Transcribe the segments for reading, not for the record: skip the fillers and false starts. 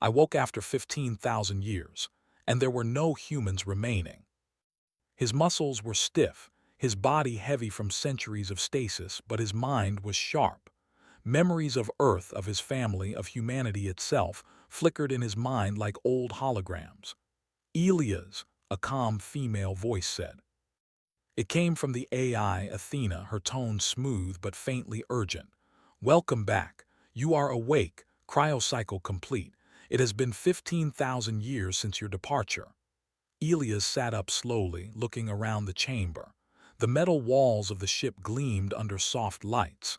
I woke after 15,000 years, and there were no humans remaining. His muscles were stiff, his body heavy from centuries of stasis, but his mind was sharp. Memories of Earth, of his family, of humanity itself, flickered in his mind like old holograms. Elias, a calm female voice said. It came from the AI Athena, her tone smooth but faintly urgent. Welcome back. You are awake, cryocycle complete. It has been 15,000 years since your departure. Elias sat up slowly, looking around the chamber. The metal walls of the ship gleamed under soft lights.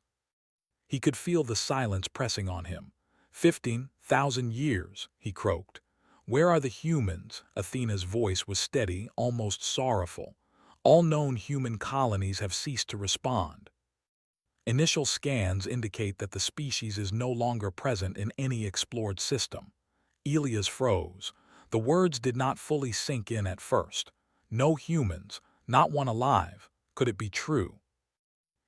He could feel the silence pressing on him. 15,000 years, he croaked. Where are the humans? Athena's voice was steady, almost sorrowful. All known human colonies have ceased to respond. Initial scans indicate that the species is no longer present in any explored system. Elias froze. The words did not fully sink in at first. No humans, not one alive. Could it be true?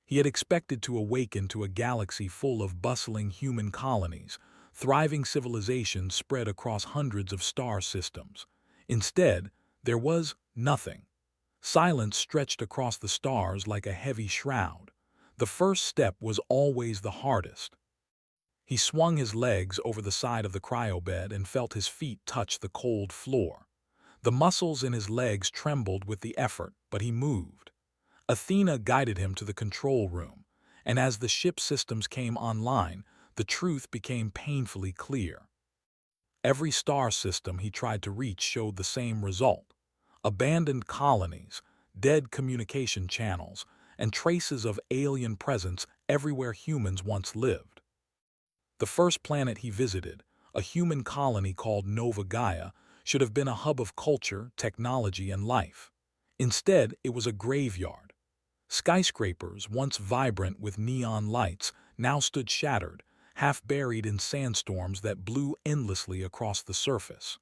He had expected to awaken to a galaxy full of bustling human colonies, thriving civilizations spread across hundreds of star systems. Instead, there was nothing. Silence stretched across the stars like a heavy shroud. The first step was always the hardest. He swung his legs over the side of the cryobed and felt his feet touch the cold floor. The muscles in his legs trembled with the effort, but he moved. Athena guided him to the control room, and as the ship systems came online, the truth became painfully clear. Every star system he tried to reach showed the same result. Abandoned colonies, dead communication channels, and traces of alien presence everywhere humans once lived. The first planet he visited, a human colony called Nova Gaia, should have been a hub of culture, technology, and life. Instead, it was a graveyard. Skyscrapers, once vibrant with neon lights, now stood shattered, half buried in sandstorms that blew endlessly across the surface.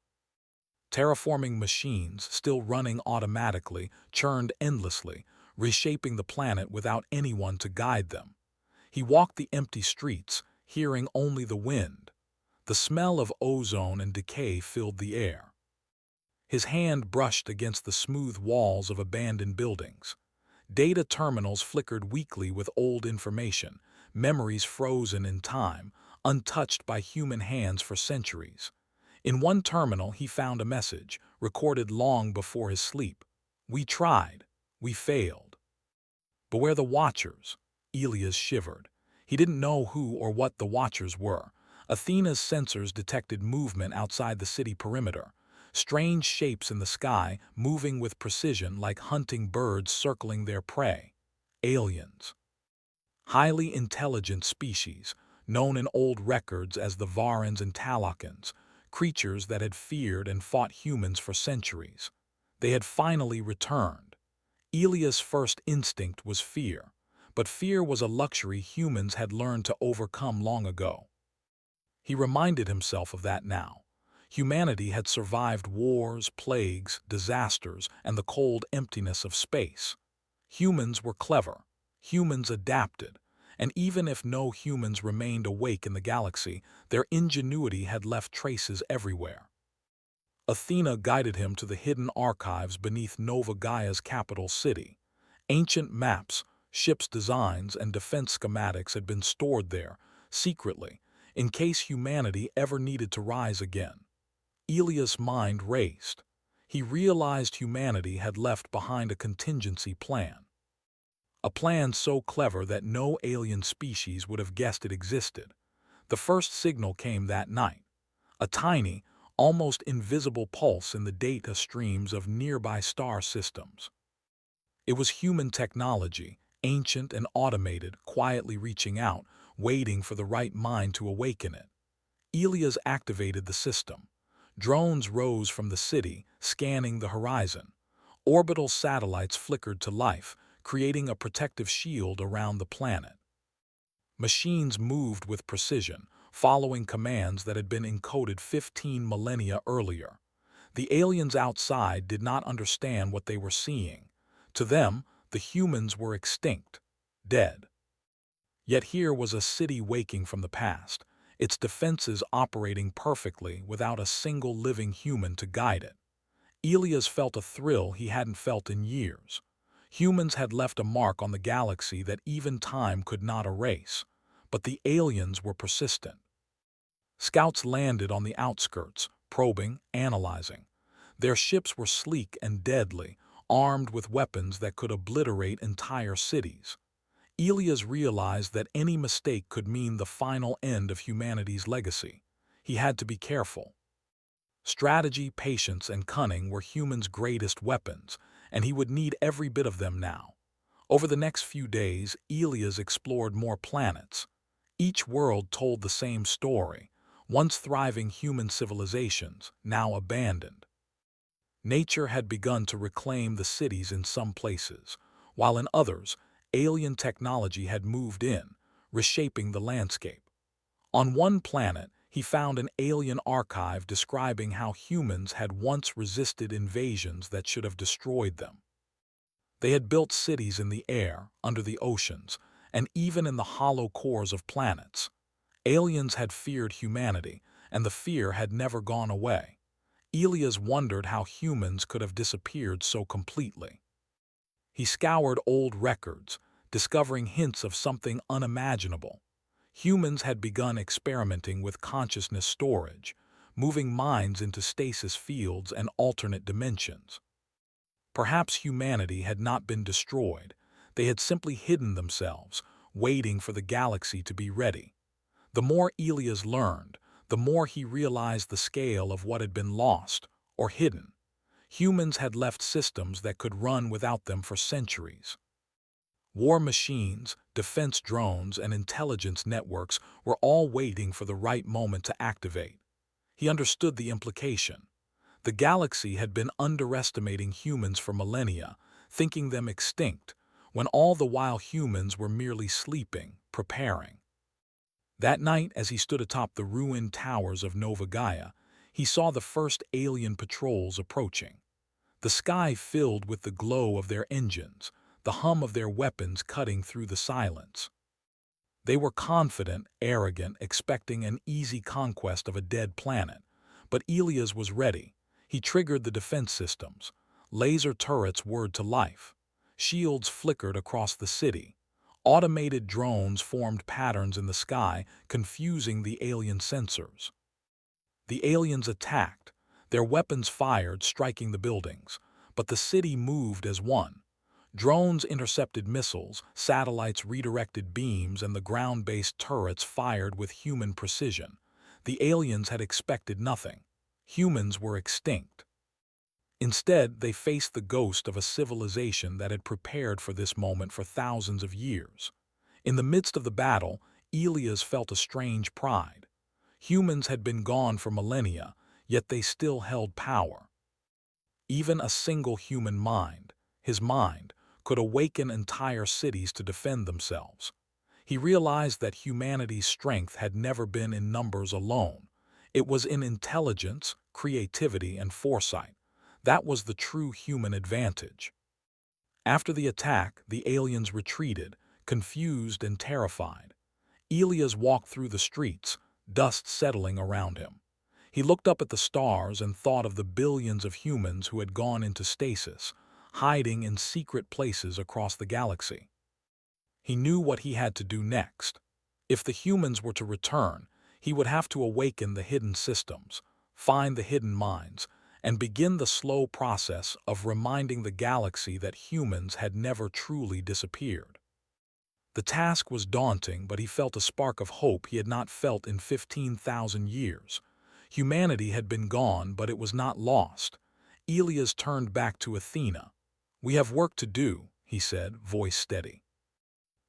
Terraforming machines, still running automatically, churned endlessly, reshaping the planet without anyone to guide them. He walked the empty streets, hearing only the wind. The smell of ozone and decay filled the air. His hand brushed against the smooth walls of abandoned buildings. Data terminals flickered weakly with old information, memories frozen in time, untouched by human hands for centuries. In one terminal he found a message, recorded long before his sleep. We tried. We failed. Beware the Watchers. Elias shivered. He didn't know who or what the Watchers were. Athena's sensors detected movement outside the city perimeter. Strange shapes in the sky, moving with precision like hunting birds circling their prey. Aliens. Highly intelligent species, known in old records as the Varans and Talokans, creatures that had feared and fought humans for centuries. They had finally returned. Elias' first instinct was fear, but fear was a luxury humans had learned to overcome long ago. He reminded himself of that now. Humanity had survived wars, plagues, disasters, and the cold emptiness of space. Humans were clever. Humans adapted. And even if no humans remained awake in the galaxy, their ingenuity had left traces everywhere. Athena guided him to the hidden archives beneath Nova Gaia's capital city. Ancient maps, ships' designs, and defense schematics had been stored there, secretly, in case humanity ever needed to rise again. Elias' mind raced. He realized humanity had left behind a contingency plan. A plan so clever that no alien species would have guessed it existed. The first signal came that night. A tiny, almost invisible pulse in the data streams of nearby star systems. It was human technology, ancient and automated, quietly reaching out, waiting for the right mind to awaken it. Elias activated the system. Drones rose from the city, scanning the horizon. Orbital satellites flickered to life, creating a protective shield around the planet. Machines moved with precision, following commands that had been encoded 15 millennia earlier. The aliens outside did not understand what they were seeing. To them, the humans were extinct, dead. Yet here was a city waking from the past. its defenses operating perfectly without a single living human to guide it. Elias felt a thrill he hadn't felt in years. Humans had left a mark on the galaxy that even time could not erase, but the aliens were persistent. Scouts landed on the outskirts, probing, analyzing. Their ships were sleek and deadly, armed with weapons that could obliterate entire cities. Elias realized that any mistake could mean the final end of humanity's legacy. He had to be careful. Strategy, patience, and cunning were humans' greatest weapons, and he would need every bit of them now. Over the next few days, Elias explored more planets. Each world told the same story, once thriving human civilizations, now abandoned. Nature had begun to reclaim the cities in some places, while in others, alien technology had moved in, reshaping the landscape. On one planet, he found an alien archive describing how humans had once resisted invasions that should have destroyed them. They had built cities in the air, under the oceans, and even in the hollow cores of planets. Aliens had feared humanity, and the fear had never gone away. Elias wondered how humans could have disappeared so completely. He scoured old records, discovering hints of something unimaginable. Humans had begun experimenting with consciousness storage, moving minds into stasis fields and alternate dimensions. Perhaps humanity had not been destroyed. They had simply hidden themselves, waiting for the galaxy to be ready. The more Elias learned, the more he realized the scale of what had been lost or hidden. Humans had left systems that could run without them for centuries. War machines, defense drones, and intelligence networks were all waiting for the right moment to activate. He understood the implication. The galaxy had been underestimating humans for millennia, thinking them extinct, when all the while humans were merely sleeping, preparing. That night, as he stood atop the ruined towers of Nova Gaia, he saw the first alien patrols approaching. The sky filled with the glow of their engines, the hum of their weapons cutting through the silence. They were confident, arrogant, expecting an easy conquest of a dead planet. But Elias was ready. He triggered the defense systems. Laser turrets whirred to life. Shields flickered across the city. Automated drones formed patterns in the sky, confusing the alien sensors. The aliens attacked. Their weapons fired, striking the buildings. But the city moved as one. Drones intercepted missiles, satellites redirected beams, and the ground-based turrets fired with human precision. The aliens had expected nothing. Humans were extinct. Instead, they faced the ghost of a civilization that had prepared for this moment for thousands of years. In the midst of the battle, Elias felt a strange pride. Humans had been gone for millennia, yet they still held power. Even a single human mind, his mind, could awaken entire cities to defend themselves. He realized that humanity's strength had never been in numbers alone. It was in intelligence, creativity, and foresight. That was the true human advantage. After the attack, the aliens retreated, confused and terrified. Elias walked through the streets, dust settling around him. He looked up at the stars and thought of the billions of humans who had gone into stasis, hiding in secret places across the galaxy. He knew what he had to do next. If the humans were to return, he would have to awaken the hidden systems, find the hidden minds, and begin the slow process of reminding the galaxy that humans had never truly disappeared. The task was daunting, but he felt a spark of hope he had not felt in 15,000 years. Humanity had been gone, but it was not lost. Elias turned back to Athena. "We have work to do," he said, voice steady.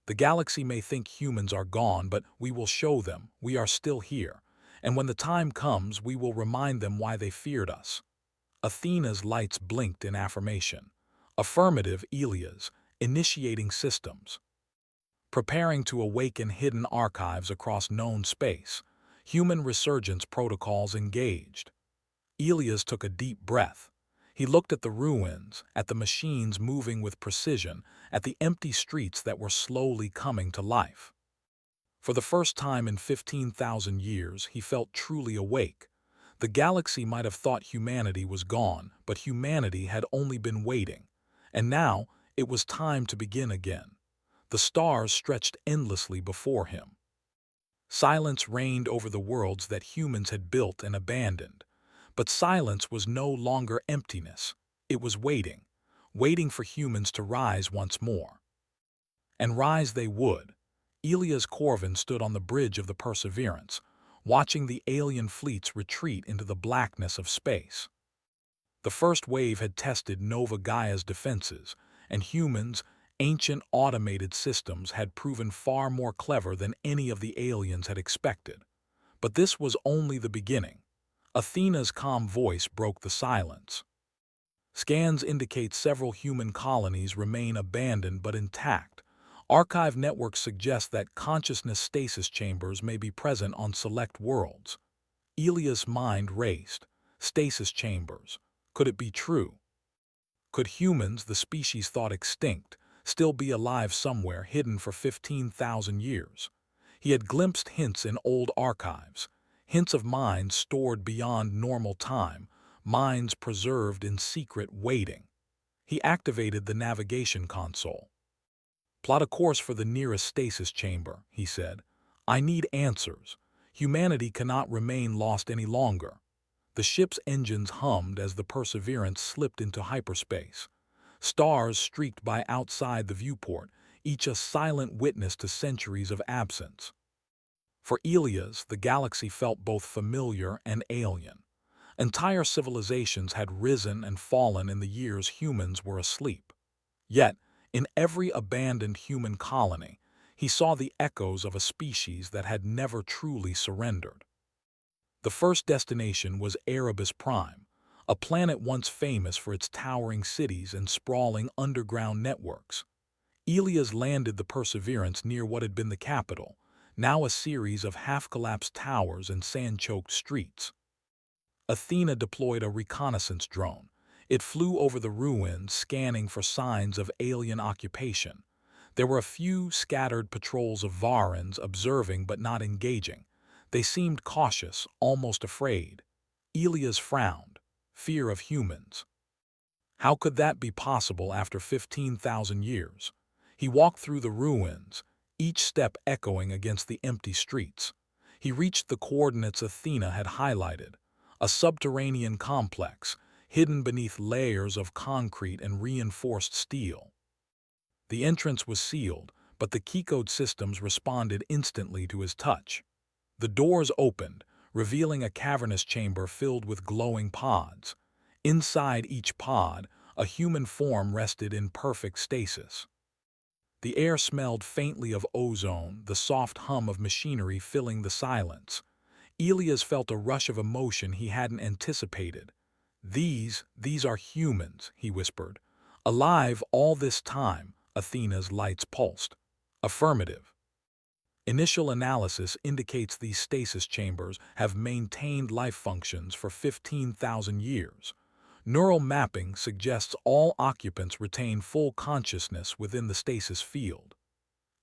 "The galaxy may think humans are gone, but we will show them we are still here, and when the time comes, we will remind them why they feared us." Athena's lights blinked in affirmation. Affirmative, Elias, initiating systems. Preparing to awaken hidden archives across known space. Human resurgence protocols engaged. Elias took a deep breath. He looked at the ruins, at the machines moving with precision, at the empty streets that were slowly coming to life. For the first time in 15,000 years, he felt truly awake. The galaxy might have thought humanity was gone, but humanity had only been waiting. And now, it was time to begin again. The stars stretched endlessly before him. Silence reigned over the worlds that humans had built and abandoned. But silence was no longer emptiness. It was waiting, waiting for humans to rise once more. And rise they would. Elias Corvin stood on the bridge of the Perseverance, watching the alien fleets retreat into the blackness of space. The first wave had tested Nova Gaia's defenses, and humans, ancient automated systems, had proven far more clever than any of the aliens had expected. But this was only the beginning. Athena's calm voice broke the silence. Scans indicate several human colonies remain abandoned but intact. Archive networks suggest that consciousness stasis chambers may be present on select worlds. Elias' mind raced. Stasis chambers. Could it be true? Could humans, the species thought extinct, still be alive somewhere hidden for 15,000 years? He had glimpsed hints in old archives, hints of minds stored beyond normal time, minds preserved in secret waiting. He activated the navigation console. "Plot a course for the nearest stasis chamber," he said. "I need answers. Humanity cannot remain lost any longer." The ship's engines hummed as the Perseverance slipped into hyperspace. Stars streaked by outside the viewport, each a silent witness to centuries of absence. For Elias, the galaxy felt both familiar and alien. Entire civilizations had risen and fallen in the years humans were asleep. Yet, in every abandoned human colony, he saw the echoes of a species that had never truly surrendered. The first destination was Erebus Prime, a planet once famous for its towering cities and sprawling underground networks. Elias landed the Perseverance near what had been the capital, now a series of half-collapsed towers and sand-choked streets. Athena deployed a reconnaissance drone. It flew over the ruins, scanning for signs of alien occupation. There were a few scattered patrols of Varans observing but not engaging. They seemed cautious, almost afraid. Elias frowned. Fear of humans. How could that be possible after 15,000 years? He walked through the ruins, each step echoing against the empty streets. He reached the coordinates Athena had highlighted, a subterranean complex, hidden beneath layers of concrete and reinforced steel. The entrance was sealed, but the keycode systems responded instantly to his touch. The doors opened, revealing a cavernous chamber filled with glowing pods. Inside each pod, a human form rested in perfect stasis. The air smelled faintly of ozone, the soft hum of machinery filling the silence. Elias felt a rush of emotion he hadn't anticipated. These are humans," he whispered. "Alive all this time," Athena's lights pulsed. "Affirmative." Initial analysis indicates these stasis chambers have maintained life functions for 15,000 years. Neural mapping suggests all occupants retain full consciousness within the stasis field.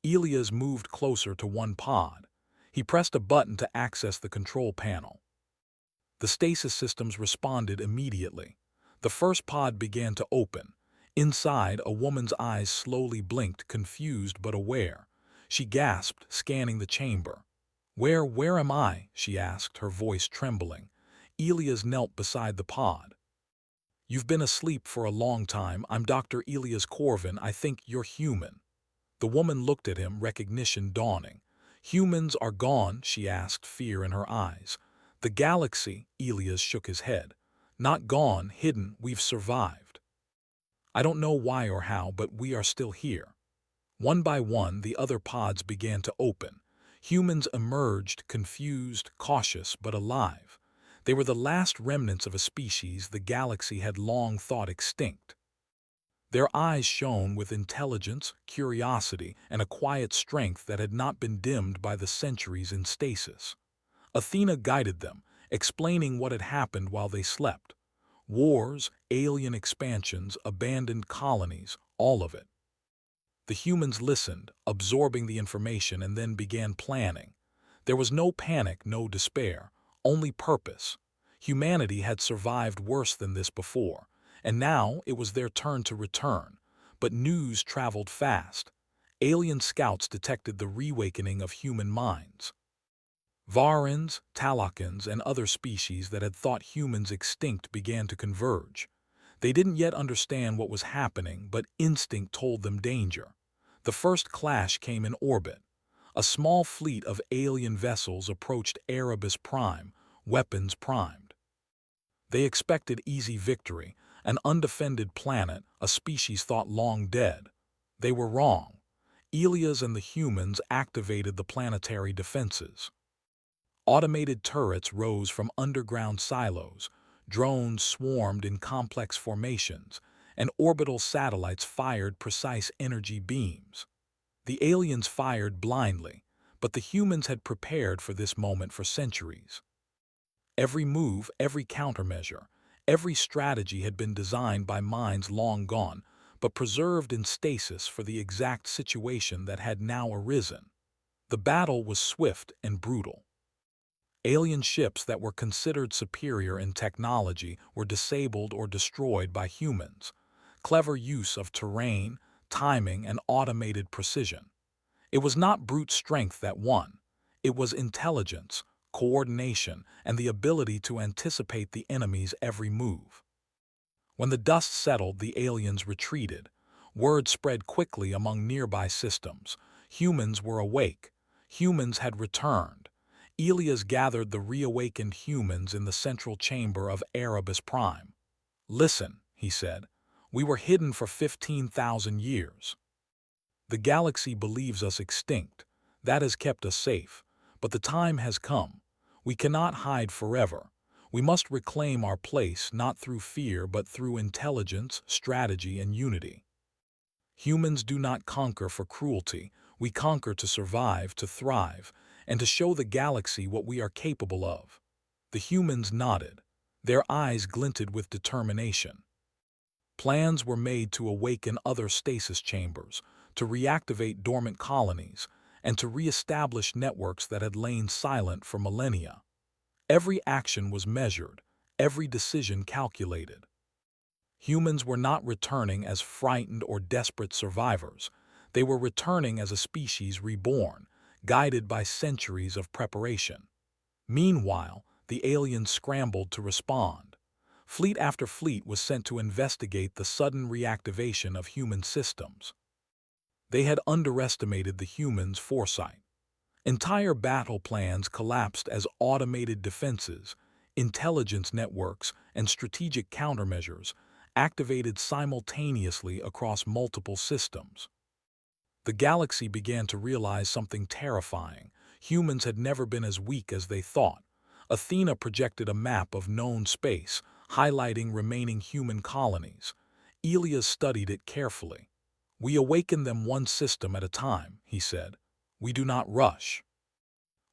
Elias moved closer to one pod. He pressed a button to access the control panel. The stasis systems responded immediately. The first pod began to open. Inside, a woman's eyes slowly blinked, confused but aware. She gasped, scanning the chamber. Where am I?" she asked, her voice trembling. Elias knelt beside the pod. "You've been asleep for a long time. I'm Dr. Elias Corvin. I think you're human." The woman looked at him, recognition dawning. "Humans are gone?" she asked, fear in her eyes. "The galaxy," Elias shook his head. "Not gone, hidden. We've survived. I don't know why or how, but we are still here." One by one, the other pods began to open. Humans emerged, confused, cautious, but alive. They were the last remnants of a species the galaxy had long thought extinct. Their eyes shone with intelligence, curiosity, and a quiet strength that had not been dimmed by the centuries in stasis. Athena guided them, explaining what had happened while they slept. Wars, alien expansions, abandoned colonies, all of it. The humans listened, absorbing the information, and then began planning. There was no panic, no despair, only purpose. Humanity had survived worse than this before, and now it was their turn to return. But news traveled fast. Alien scouts detected the reawakening of human minds. Varans, Talakans, and other species that had thought humans extinct began to converge. They didn't yet understand what was happening, but instinct told them danger. The first clash came in orbit. A small fleet of alien vessels approached Erebus Prime, weapons primed. They expected easy victory, an undefended planet, a species thought long dead. They were wrong. Elias and the humans activated the planetary defenses. Automated turrets rose from underground silos, drones swarmed in complex formations, and orbital satellites fired precise energy beams. The aliens fired blindly, but the humans had prepared for this moment for centuries. Every move, every countermeasure, every strategy had been designed by minds long gone, but preserved in stasis for the exact situation that had now arisen. The battle was swift and brutal. Alien ships that were considered superior in technology were disabled or destroyed by humans. Clever use of terrain, timing, and automated precision. It was not brute strength that won. It was intelligence, coordination, and the ability to anticipate the enemy's every move. When the dust settled, the aliens retreated. Word spread quickly among nearby systems. Humans were awake. Humans had returned. Elias gathered the reawakened humans in the central chamber of Erebus Prime. "Listen," he said. "We were hidden for 15,000 years. The galaxy believes us extinct. That has kept us safe. But the time has come. We cannot hide forever. We must reclaim our place not through fear but through intelligence, strategy, and unity. Humans do not conquer for cruelty. We conquer to survive, to thrive, and to show the galaxy what we are capable of." The humans nodded. Their eyes glinted with determination. Plans were made to awaken other stasis chambers, to reactivate dormant colonies, and to re-establish networks that had lain silent for millennia. Every action was measured, every decision calculated. Humans were not returning as frightened or desperate survivors. They were returning as a species reborn, guided by centuries of preparation. Meanwhile, the aliens scrambled to respond. Fleet after fleet was sent to investigate the sudden reactivation of human systems. They had underestimated the humans' foresight. Entire battle plans collapsed as automated defenses, intelligence networks, and strategic countermeasures activated simultaneously across multiple systems. The galaxy began to realize something terrifying. Humans had never been as weak as they thought. Athena projected a map of known space, highlighting remaining human colonies. Elias studied it carefully. "We awaken them one system at a time," he said. "We do not rush.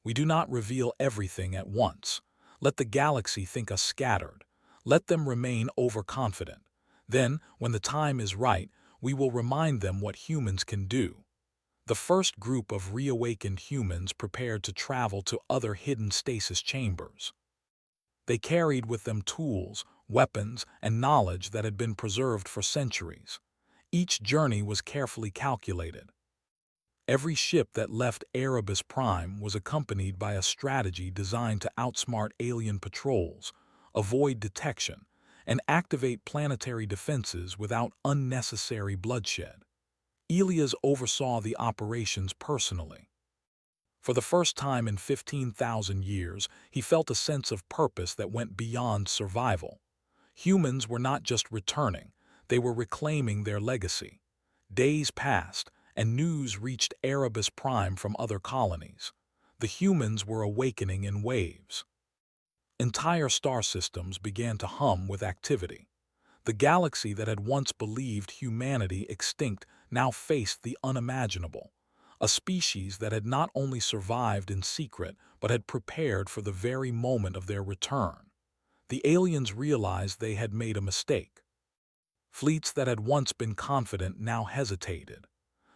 We do not reveal everything at once. Let the galaxy think us scattered. Let them remain overconfident. Then, when the time is right, we will remind them what humans can do." The first group of reawakened humans prepared to travel to other hidden stasis chambers. They carried with them tools, weapons, and knowledge that had been preserved for centuries. Each journey was carefully calculated. Every ship that left Erebus Prime was accompanied by a strategy designed to outsmart alien patrols, avoid detection, and activate planetary defenses without unnecessary bloodshed. Elias oversaw the operations personally. For the first time in 15,000 years, he felt a sense of purpose that went beyond survival. Humans were not just returning, they were reclaiming their legacy. Days passed, and news reached Erebus Prime from other colonies. The humans were awakening in waves. Entire star systems began to hum with activity. The galaxy that had once believed humanity extinct now faced the unimaginable. A species that had not only survived in secret, but had prepared for the very moment of their return. The aliens realized they had made a mistake. Fleets that had once been confident now hesitated.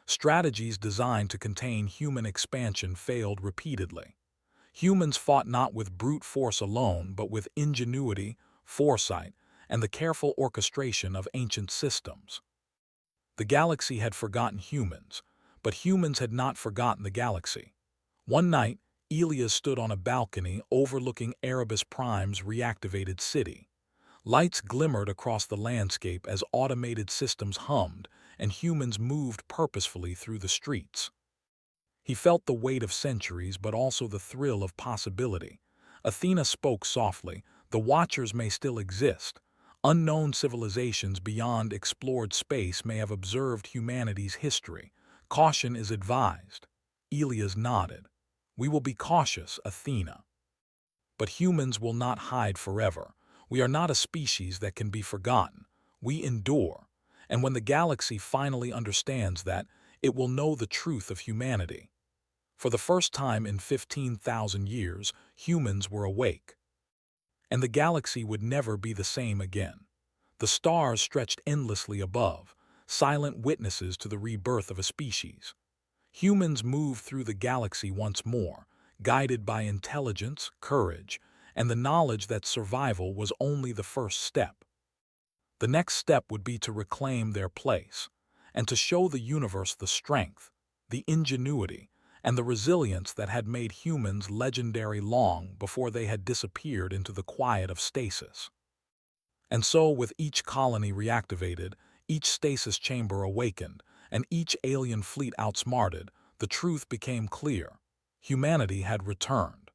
Strategies designed to contain human expansion failed repeatedly. Humans fought not with brute force alone, but with ingenuity, foresight, and the careful orchestration of ancient systems. The galaxy had forgotten humans, but humans had not forgotten the galaxy. One night, Elias stood on a balcony overlooking Erebus Prime's reactivated city. Lights glimmered across the landscape as automated systems hummed and humans moved purposefully through the streets. He felt the weight of centuries but also the thrill of possibility. Athena spoke softly, "The Watchers may still exist. Unknown civilizations beyond explored space may have observed humanity's history. Caution is advised." Elias nodded. "We will be cautious, Athena. But humans will not hide forever. We are not a species that can be forgotten. We endure. And when the galaxy finally understands that, it will know the truth of humanity." For the first time in 15,000 years, humans were awake. And the galaxy would never be the same again. The stars stretched endlessly above, silent witnesses to the rebirth of a species. Humans moved through the galaxy once more, guided by intelligence, courage, and the knowledge that survival was only the first step. The next step would be to reclaim their place, and to show the universe the strength, the ingenuity, and the resilience that had made humans legendary long before they had disappeared into the quiet of stasis. And so, with each colony reactivated, each stasis chamber awakened, and each alien fleet outsmarted, the truth became clear. Humanity had returned.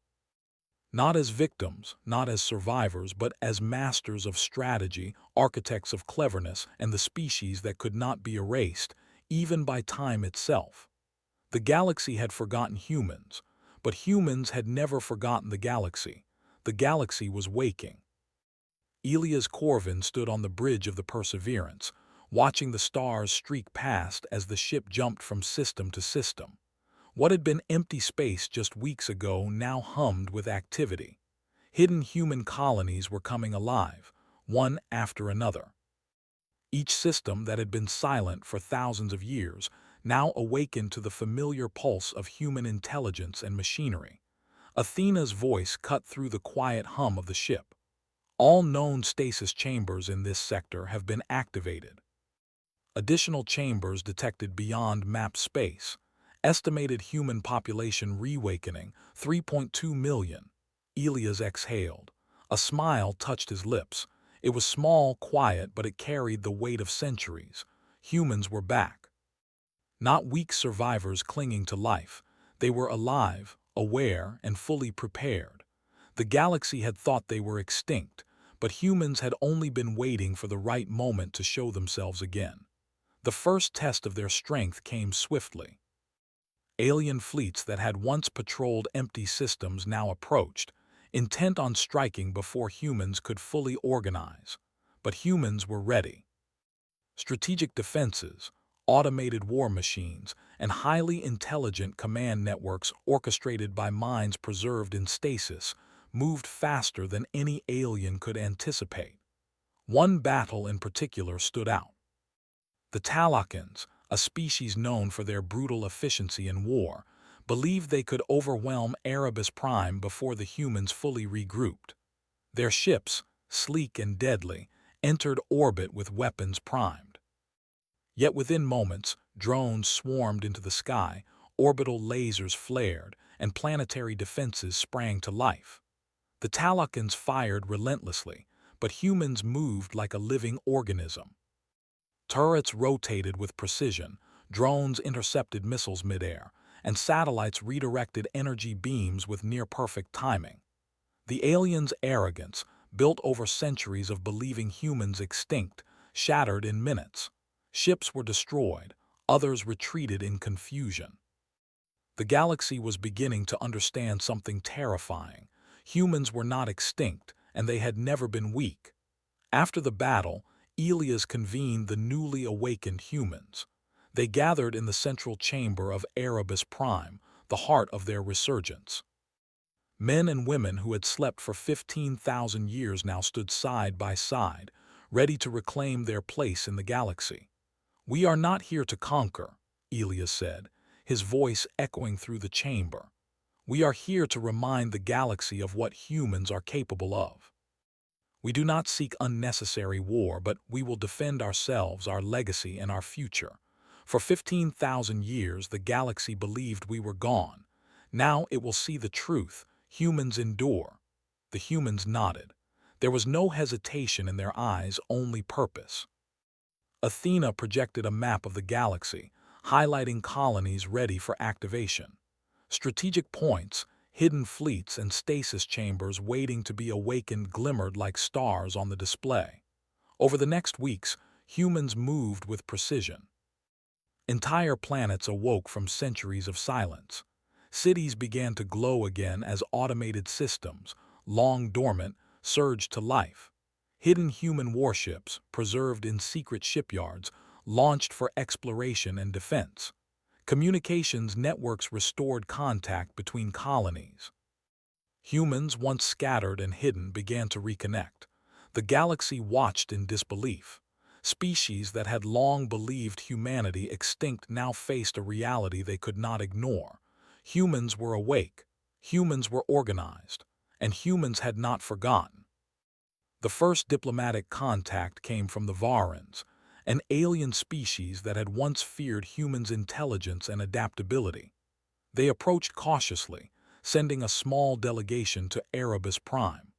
Not as victims, not as survivors, but as masters of strategy, architects of cleverness, and the species that could not be erased, even by time itself. The galaxy had forgotten humans, but humans had never forgotten the galaxy. The galaxy was waking. Elias Corvin stood on the bridge of the Perseverance, watching the stars streak past as the ship jumped from system to system. What had been empty space just weeks ago now hummed with activity. Hidden human colonies were coming alive, one after another. Each system that had been silent for thousands of years now awakened to the familiar pulse of human intelligence and machinery. Athena's voice cut through the quiet hum of the ship. "All known stasis chambers in this sector have been activated. Additional chambers detected beyond mapped space. Estimated human population reawakening, 3.2 million. Elias exhaled. A smile touched his lips. It was small, quiet, but it carried the weight of centuries. Humans were back. Not weak survivors clinging to life. They were alive, aware, and fully prepared. The galaxy had thought they were extinct, but humans had only been waiting for the right moment to show themselves again. The first test of their strength came swiftly. Alien fleets that had once patrolled empty systems now approached, intent on striking before humans could fully organize. But humans were ready. Strategic defenses, automated war machines, and highly intelligent command networks orchestrated by minds preserved in stasis moved faster than any alien could anticipate. One battle in particular stood out. The Talakans, a species known for their brutal efficiency in war, believed they could overwhelm Erebus Prime before the humans fully regrouped. Their ships, sleek and deadly, entered orbit with weapons primed. Yet within moments, drones swarmed into the sky, orbital lasers flared, and planetary defenses sprang to life. The Talakans fired relentlessly, but humans moved like a living organism. Turrets rotated with precision, drones intercepted missiles midair, and satellites redirected energy beams with near-perfect timing. The aliens' arrogance, built over centuries of believing humans extinct, shattered in minutes. Ships were destroyed, others retreated in confusion. The galaxy was beginning to understand something terrifying. Humans were not extinct, and they had never been weak. After the battle, Elias convened the newly awakened humans. They gathered in the central chamber of Erebus Prime, the heart of their resurgence. Men and women who had slept for 15,000 years now stood side by side, ready to reclaim their place in the galaxy. "We are not here to conquer," Elias said, his voice echoing through the chamber. "We are here to remind the galaxy of what humans are capable of. We do not seek unnecessary war, but we will defend ourselves, our legacy, and our future. For 15,000 years, the galaxy believed we were gone. Now it will see the truth. Humans endure." The humans nodded. There was no hesitation in their eyes, only purpose. Athena projected a map of the galaxy, highlighting colonies ready for activation. Strategic points, hidden fleets, and stasis chambers waiting to be awakened glimmered like stars on the display. Over the next weeks, humans moved with precision. Entire planets awoke from centuries of silence. Cities began to glow again as automated systems, long dormant, surged to life. Hidden human warships, preserved in secret shipyards, launched for exploration and defense. Communications networks restored contact between colonies. Humans, once scattered and hidden, began to reconnect. The galaxy watched in disbelief. Species that had long believed humanity extinct now faced a reality they could not ignore. Humans were awake, humans were organized, and humans had not forgotten. The first diplomatic contact came from the Varans, an alien species that had once feared humans' intelligence and adaptability. They approached cautiously, sending a small delegation to Erebus Prime.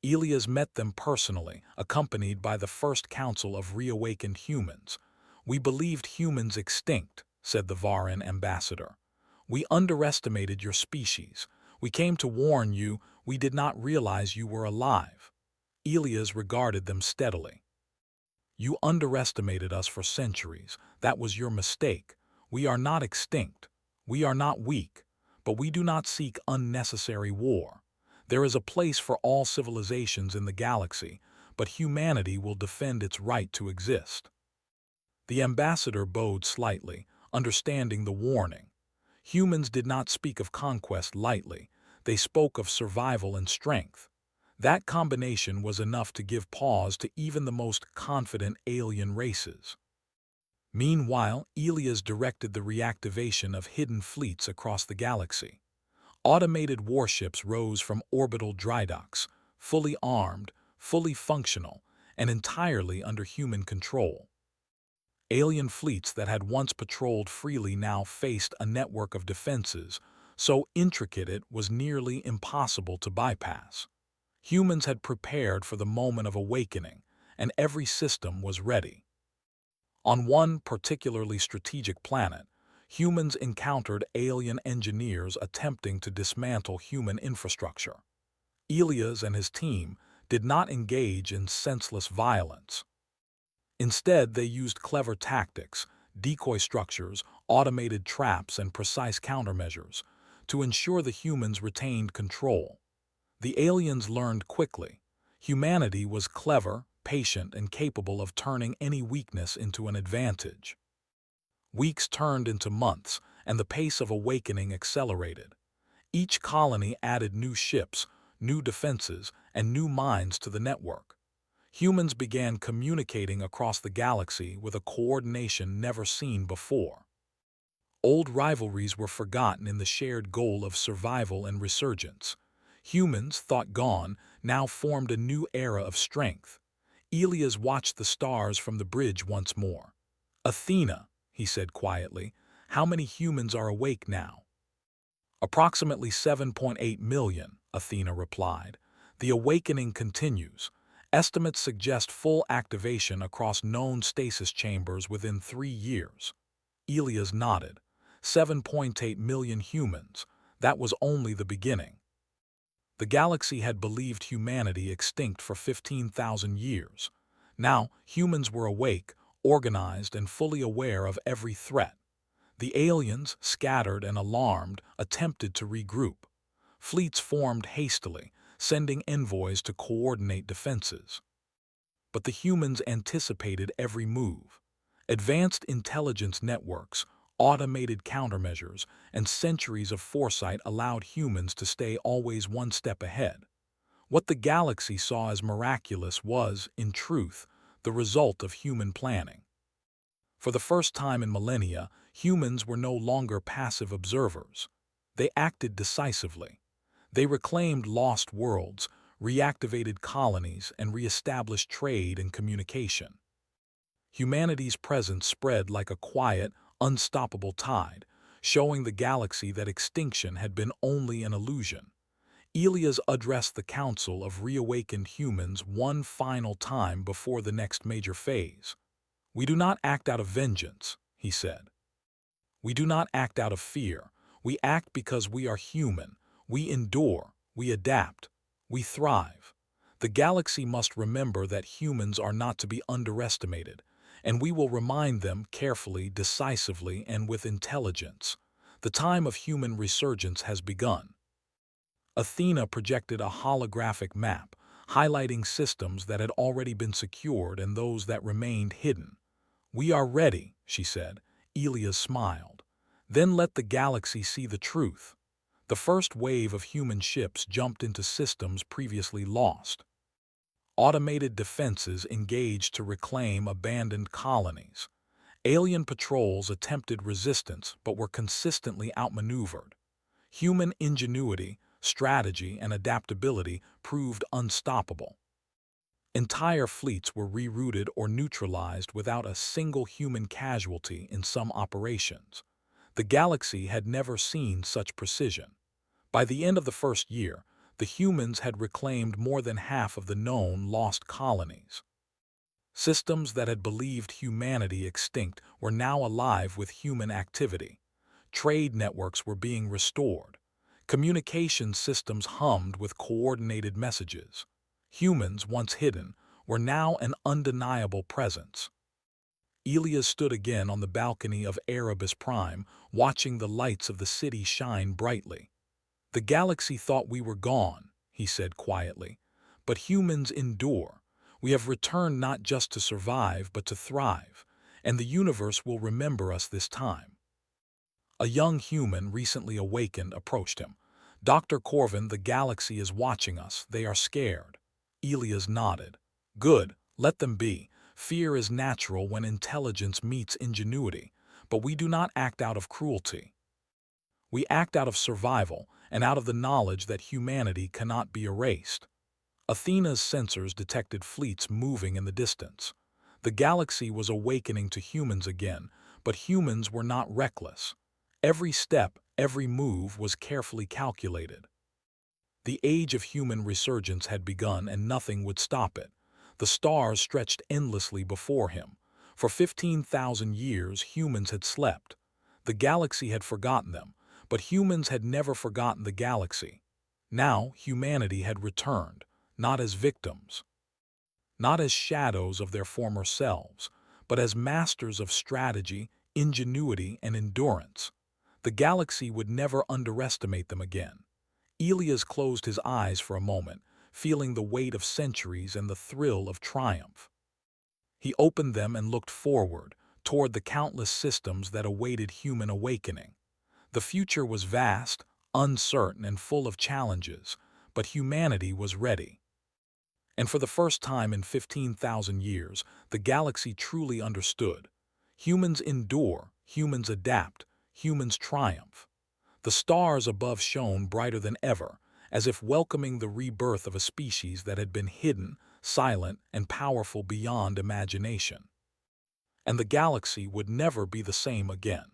Elias met them personally, accompanied by the first council of reawakened humans. "We believed humans extinct," said the Varan ambassador. "We underestimated your species. We came to warn you. We did not realize you were alive." Elias regarded them steadily. "You underestimated us for centuries. That was your mistake. We are not extinct. We are not weak. But we do not seek unnecessary war. There is a place for all civilizations in the galaxy, but humanity will defend its right to exist." The ambassador bowed slightly, understanding the warning. Humans did not speak of conquest lightly. They spoke of survival and strength. That combination was enough to give pause to even the most confident alien races. Meanwhile, Elias directed the reactivation of hidden fleets across the galaxy. Automated warships rose from orbital drydocks, fully armed, fully functional, and entirely under human control. Alien fleets that had once patrolled freely now faced a network of defenses so intricate it was nearly impossible to bypass. Humans had prepared for the moment of awakening, and every system was ready. On one particularly strategic planet, humans encountered alien engineers attempting to dismantle human infrastructure. Elias and his team did not engage in senseless violence. Instead, they used clever tactics, decoy structures, automated traps, and precise countermeasures to ensure the humans retained control. The aliens learned quickly. Humanity was clever, patient, and capable of turning any weakness into an advantage. Weeks turned into months, and the pace of awakening accelerated. Each colony added new ships, new defenses, and new minds to the network. Humans began communicating across the galaxy with a coordination never seen before. Old rivalries were forgotten in the shared goal of survival and resurgence. Humans, thought gone, now formed a new era of strength. Elias watched the stars from the bridge once more. "Athena," he said quietly, "how many humans are awake now?" "Approximately 7.8 million, Athena replied. "The awakening continues. Estimates suggest full activation across known stasis chambers within 3 years." Elias nodded. 7.8 million humans. That was only the beginning. The galaxy had believed humanity extinct for 15,000 years. Now, humans were awake, organized, and fully aware of every threat. The aliens, scattered and alarmed, attempted to regroup. Fleets formed hastily, sending envoys to coordinate defenses. But the humans anticipated every move. Advanced intelligence networks, automated countermeasures, and centuries of foresight allowed humans to stay always one step ahead. What the galaxy saw as miraculous was, in truth, the result of human planning. For the first time in millennia, humans were no longer passive observers. They acted decisively. They reclaimed lost worlds, reactivated colonies, and re-established trade and communication. Humanity's presence spread like a quiet, unstoppable tide, showing the galaxy that extinction had been only an illusion. Elias addressed the Council of Reawakened Humans one final time before the next major phase. "We do not act out of vengeance," he said. "We do not act out of fear. We act because we are human. We endure. We adapt. We thrive. The galaxy must remember that humans are not to be underestimated, and we will remind them carefully, decisively, and with intelligence. The time of human resurgence has begun." Athena projected a holographic map, highlighting systems that had already been secured and those that remained hidden. "We are ready," she said. Elias smiled. "Then let the galaxy see the truth." The first wave of human ships jumped into systems previously lost. Automated defenses engaged to reclaim abandoned colonies. Alien patrols attempted resistance but were consistently outmaneuvered. Human ingenuity, strategy, and adaptability proved unstoppable. Entire fleets were rerouted or neutralized without a single human casualty in some operations. The galaxy had never seen such precision. By the end of the first year, the humans had reclaimed more than half of the known lost colonies. Systems that had believed humanity extinct were now alive with human activity. Trade networks were being restored. Communication systems hummed with coordinated messages. Humans, once hidden, were now an undeniable presence. Elias stood again on the balcony of Erebus Prime, watching the lights of the city shine brightly. "The galaxy thought we were gone," he said quietly. "But humans endure. We have returned not just to survive, but to thrive, and the universe will remember us this time." A young human, recently awakened, approached him. "Dr. Corvin, the galaxy is watching us. They are scared." Elias nodded. "Good, let them be. Fear is natural when intelligence meets ingenuity, but we do not act out of cruelty. We act out of survival and out of the knowledge that humanity cannot be erased." Athena's sensors detected fleets moving in the distance. The galaxy was awakening to humans again, but humans were not reckless. Every step, every move was carefully calculated. The age of human resurgence had begun and nothing would stop it. The stars stretched endlessly before him. For 15,000 years, humans had slept. The galaxy had forgotten them, but humans had never forgotten the galaxy. Now, humanity had returned, not as victims, not as shadows of their former selves, but as masters of strategy, ingenuity, and endurance. The galaxy would never underestimate them again. Elias closed his eyes for a moment, feeling the weight of centuries and the thrill of triumph. He opened them and looked forward, toward the countless systems that awaited human awakening. The future was vast, uncertain, and full of challenges, but humanity was ready. And for the first time in 15,000 years, the galaxy truly understood. Humans endure, humans adapt, humans triumph. The stars above shone brighter than ever, as if welcoming the rebirth of a species that had been hidden, silent, and powerful beyond imagination. And the galaxy would never be the same again.